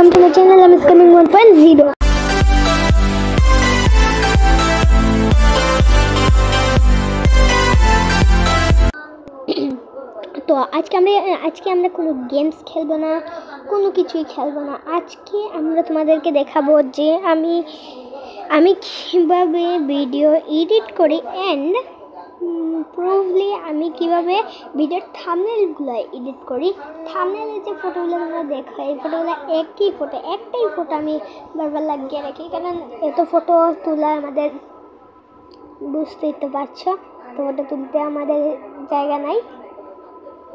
welcome to my channel. I'm Scamming 1.0. তো আজকে আমরা কোনো গেমস খেলবো না, কোনো কিছুই খেলবো না। আজকে আমরা তোমাদেরকে দেখাবো যে আমি কিভাবে ভিডিও এডিট করি অ্যান্ড প্রবলি আমি কিভাবে ভিডিওর থাম্বনেলগুলো এডিট করি। থাম্বনেলে যে ফটোগুলো আমরা দেখাই, এই ফটোগুলো একটাই ফটো আমি বারবার লাগিয়ে রাখি, কারণ এত ফটো তোলা আমাদের, বুঝতেই তো পারছো, তো ফটো তুলতে আমাদের জায়গা নাই,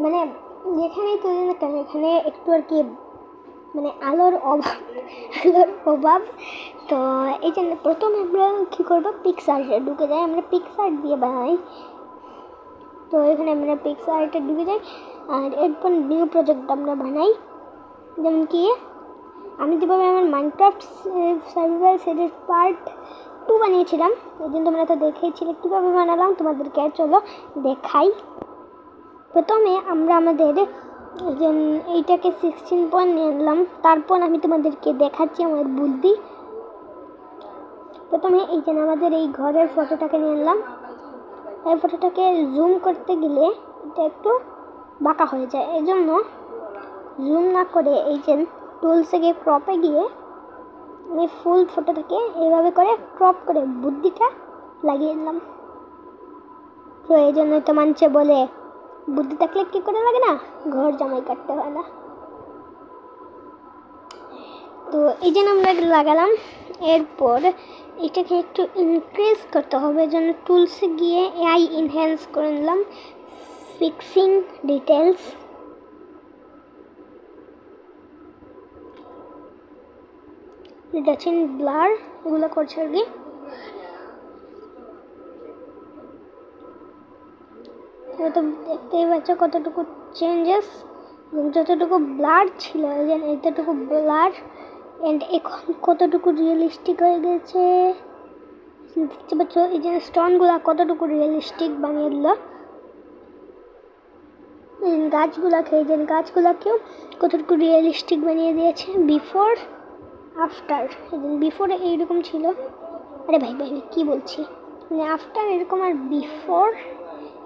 মানে যেখানেই তুলি না কেন এখানে একটু আর কি মানে আলোর অভাব। তো এই জন্য প্রথমে আমরা কী করবো, পিক্সআর্টে ঢুকে যাই। আমরা পিক্সআর্ট দিয়ে বানাই, তো এখানে আমরা পিক্সআর্টে ঢুকে যাই আর এরপর নিউ প্রজেক্ট আমরা বানাই। যেমন কি আমি যেভাবে আমার মাইনক্রাফট সার্ভাইভাল সিরিজ পার্ট 2 বানিয়েছিলাম, এই জন্য তোমরা তো দেখেছিলে কীভাবে বানালাম, তোমাদেরকে চলো দেখাই। প্রথমে আমরা আমাদের এইটাকে 16 পয়েন্ট নিয়ে নিলাম, তারপর আমি তোমাদেরকে দেখাচ্ছি আমার বুদ্ধি। প্রথমে এই যে আমাদের এই ঘরের ফটোটাকে নিয়ে নিলাম, এই ফটোটাকে জুম করতে গেলে এটা একটু বাঁকা হয়ে যায়, এই জন্য জুম না করে এই যে টুলসে গিয়ে ক্রপে গিয়ে আমি ফুল ফটোটাকে এইভাবে করে ক্রপ করে বুদ্ধিটা লাগিয়ে নিলাম। তো এই জন্যই তো মানছে বলে বুদ্ধি থাকলে কী করে লাগে না, ঘর জামাই কাটতে হয় না। তো এই জন্য আমরা লাগালাম। এরপর এটাকে একটু ইনক্রিজ করতে হবে, এই জন্য টুলসে গিয়ে এআই এনহ্যান্স করে নিলাম, ফিক্সিং ডিটেলস। রিডাকশন ব্লার এগুলো করছে আর কি। তো দেখতেই পাচ্ছ কতটুকু চেঞ্জেস, যতটুকু ব্লার ছিল এতটুকু ব্লার, অ্যান্ড এখন কতটুকু রিয়েলিস্টিক হয়ে গেছে দেখতে পাচ্ছ। এই যে স্টোনগুলো কতটুকু রিয়েলিস্টিক বানিয়ে দিল, গাছগুলাকেও কতটুকু রিয়েলিস্টিক বানিয়ে দিয়েছে। বিফোর আফটার, বিফোরে এইরকম ছিল, আরে ভাই কী বলছি, মানে আফটার এরকম আর বিফোর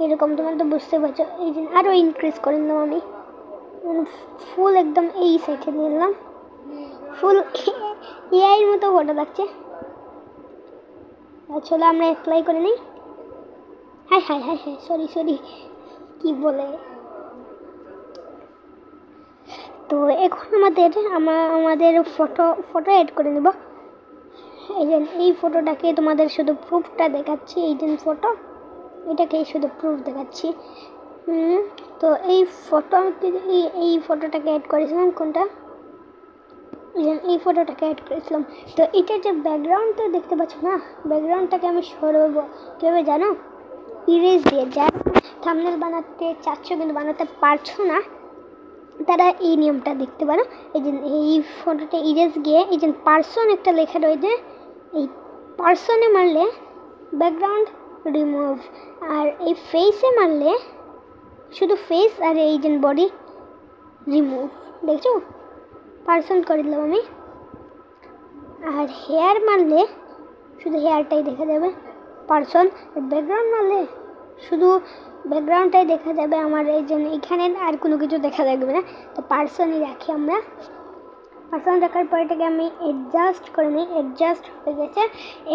এরকম, তোমরা তো বুঝতে পারছো। এই জন্য আরও ইনক্রিজ করে নিলাম আমি, ফুল একদম এই সাইডে নিয়ে নিলাম, ফুল এআইয়ের মতো ফটো লাগছে। চলো আমরা অ্যাপ্লাই করে নিই। হ্যাঁ সরি কি বলে। তো এখন আমাদের ফটো অ্যাড করে নেব। এই ফটোটাকে তোমাদের শুধু প্রুফটা দেখাচ্ছি, এই যে ফটো, এটাকে শুধু প্রুফ দেখাচ্ছি। তো এই ফটোটাকে অ্যাড করেছিলাম, কোনটা, এই ফটোটাকে অ্যাড করেছিলাম। তো এটার যে ব্যাকগ্রাউন্ডটা দেখতে পাচ্ছ না, ব্যাকগ্রাউন্ডটাকে আমি সরাবো কীভাবে জানো, ইরেজ দিয়ে। যারা থাম্বনেল বানাতে চাচ্ছ কিন্তু বানাতে পারছো না, তারা এই নিয়মটা দেখতে পারো। এই ফটোটা ইরেজ গিয়ে এই যে পার্সন একটা লেখা রয়েছে, এই পার্সনে মারলে ব্যাকগ্রাউন্ড রিমুভ, আর এই ফেসে মারলে শুধু ফেস আর এই যে বডি রিমুভ, দেখছো পার্সন করে দিলাম আমি। আর হেয়ার মারলে শুধু হেয়ারটাই দেখা যাবে পার্সন, আর ব্যাকগ্রাউন্ড মারলে শুধু ব্যাকগ্রাউন্ডটাই দেখা যাবে আমার, এই জন্য এখানে আর কোনো কিছু দেখা যাবে না। তো পার্সনই রাখি আমরা, পার্সন রাখার পর এটাকে আমি অ্যাডজাস্ট করে নিই, অ্যাডজাস্ট হয়ে গেছে।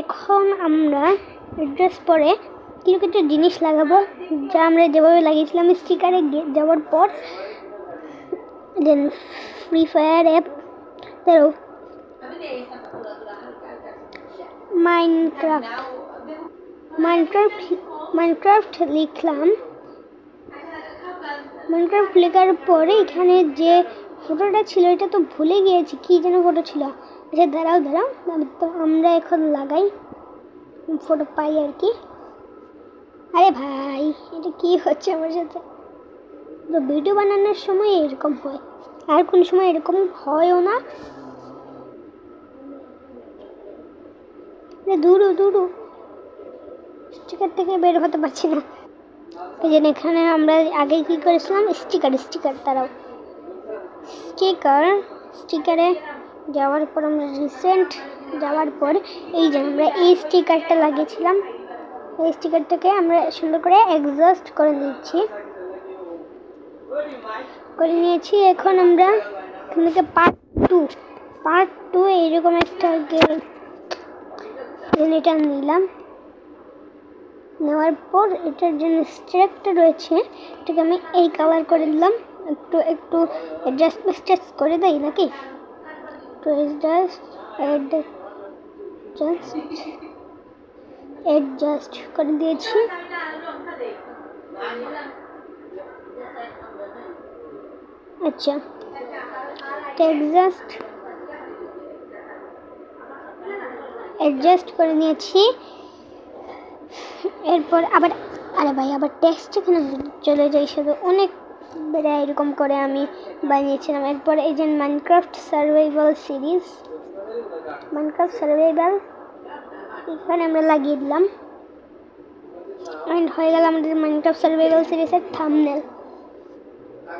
এখন আমরা অ্যাডজাস্ট পরে কিছু জিনিস লাগাবো, যা আমরা যেভাবে লাগিয়েছিলাম স্টিকারে যাওয়ার পর। দেন ফ্রি ফায়ার অ্যাপ, ধরো মাইনক্রাফট লিখলাম। মাইনক্রাফট লেখার পরে এখানে যে ফটোটা ছিল এটা তো ভুলে গিয়েছি, কী যেন ফটো ছিল। আচ্ছা দাঁড়াও তো আমরা এখন লাগাই, ফটো পাই আর কি। আরে ভাই এটা কী হচ্ছে আমার সাথে, তো ভিডিও বানানোর সময় এরকম হয়, আর কোন সময় এরকম হয়ও না। দূরু স্টিকার থেকে বের হতে পারছি না। এই জন্য এখানে আমরা আগে কী করেছিলাম, স্টিকার তারাও স্টিকারে যাওয়ার পর আমরা রিসেন্ট যাওয়ার পর এই যে আমরা এই স্টিকারটা লাগিয়েছিলাম, এই স্টিকারটাকে আমরা সুন্দর করে এক্সস্ট করে নিচ্ছি, করে নিয়েছি। এখন আমরা এখান থেকে পার্ট টু এইরকম একটা এটা নিলাম, নেওয়ার পর এটার যে স্ট্রাকটা রয়েছে এটাকে আমি এই কালার করে দিলাম, একটু অ্যাডজাস্ট করে দেই নাকি, একটু অ্যাডজাস্ট করে দিয়েছি। আচ্ছা, অ্যাডজাস্ট করে নিয়েছি। এরপর আবার আরে ভাই আবার টেক্সট এখানে চলে যায়, শুধু অনেক বেড়ে এরকম করে আমি বানিয়েছিলাম। এরপর এই যে মাইনক্রাফট সার্ভাইভাল সিরিজ, এখানে আমরা লাগিয়ে দিলাম। হয়ে গেল আমাদের মাইনক্রাফট সার্ভাইভাল সিরিজের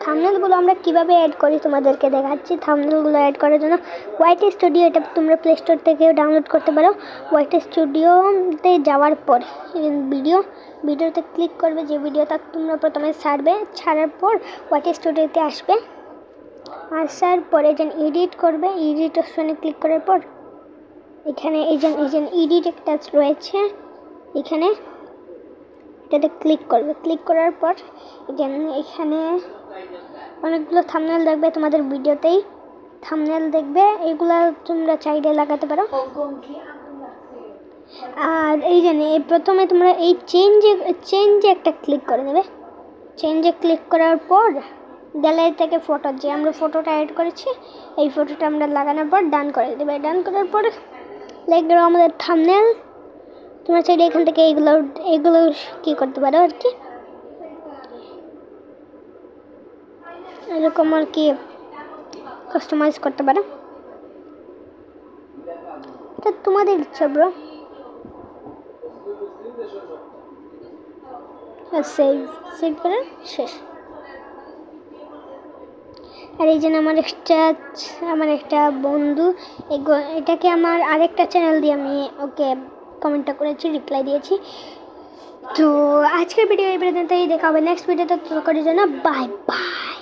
থাম্বনেলগুলো আমরা কিভাবে অ্যাড করি তোমাদেরকে দেখাচ্ছি। থাম্বনেলগুলো অ্যাড করার জন্য ওয়াইটি স্টুডিও, এটা তোমরা প্লে স্টোর থেকে ডাউনলোড করতে পারো। ওয়াইটি স্টুডিওতে যাওয়ার পর ভিডিওতে ক্লিক করবে, যে ভিডিওটা তোমরা প্রথমে ছাড়ার পর ওয়াইটি স্টুডিওতে আসবে, আসার পরে যেন এডিট করবে, এডিট অপশনে ক্লিক করার পর এখানে এই যে এডিট একটা রয়েছে, এখানে এটাতে ক্লিক করবে। ক্লিক করার পর এখানে অনেকগুলো থাম্বনেল দেখবে তোমাদের ভিডিওতেই, থাম্বনেল দেখবে, এগুলো তোমরা চাইলে লাগাতে পারো। আর এই প্রথমে তোমরা এই চেঞ্জে একটা ক্লিক করে নেবে। চেঞ্জে ক্লিক করার পর গ্যালারি থেকে যে আমরা ফটোটা অ্যাড করেছি এই ফটোটা আমরা লাগানোর পর ডান করে দেবে। ডান করার পর লেগে আমাদের থাম্বনেল। তোমরা চাইলে এখান থেকে এগুলো কি করতে পারো আর কি, এরকম আর কি কাস্টমাইজ করতে পারো, এটা তোমাদের ইচ্ছা ব্রো। সেভ করে শেষ। আর এই জন্য আমার একটা বন্ধু এটাকে আমার আরেকটা চ্যানেল দিয়ে আমি ওকে কমেন্টটা করেছি, রিপ্লাই দিয়েছি। তো আজকের ভিডিও এই পর্যন্তই, দেখা হবে নেক্সট ভিডিওতে। ততক্ষণের জন্য বাই বাই।